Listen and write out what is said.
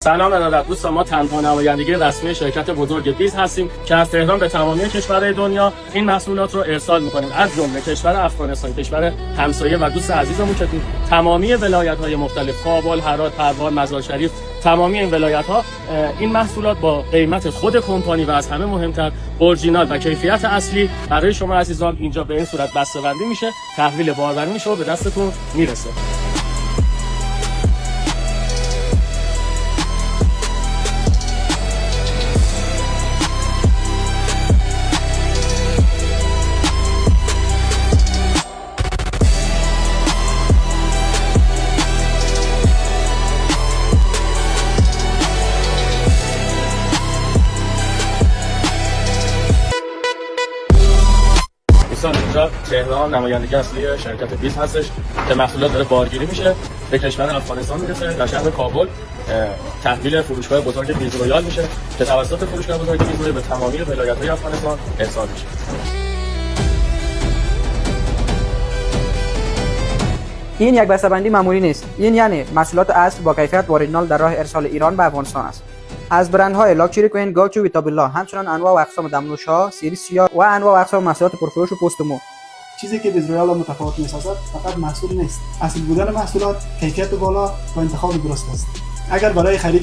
سلام ارادت دوستان، ما تنها نمایندگی رسمی شرکت بزرگ بیز هستیم که از تهران به تمامی کشورهای دنیا این محصولات رو ارسال می‌کنیم، از جمله کشور افغانستان، کشور همسایه و دوست عزیزمون که تو تمامی ولایت‌های مختلف، کابل، هرات، پروان، مزار شریف، تمامی این ولایت‌ها این محصولات با قیمت خود کمپانی و از همه مهمتر اورجینال و کیفیت اصلی برای شما عزیزان اینجا به این صورت بسته‌بندی میشه، تحویل باربری میشه و به دستتون میرسه. اینجا تهران نمایندگی اصلی شرکت بیز هستش که محصولات داره بارگیری میشه، به کشور افغانستان میرسه، در شهر کابل تحویل فروشگاه بزرگ بیز رویال میشه که توسط فروشگاه بزرگ بیز رویال به تمامی ولایت‌های افغانستان ارسال میشه. این یک بسته‌بندی معمولی نیست. این یعنی محصولات اصل با کیفیت و اوریجینال در راه ارسال ایران به افغانستان است. از برندهای لاکچری کوین، گاچو، ویتابیلا، همچنین انواع و اقسام دمنوش‌ها، سیری سیاه و انواع و اقسام محصولات پرفروش و پوست مو. چیزی که بیز رویال متفاوت می‌سازد فقط محصول نیست، اصل بودن محصولات، کیفیت بالا و انتخاب درست است. اگر برای خرید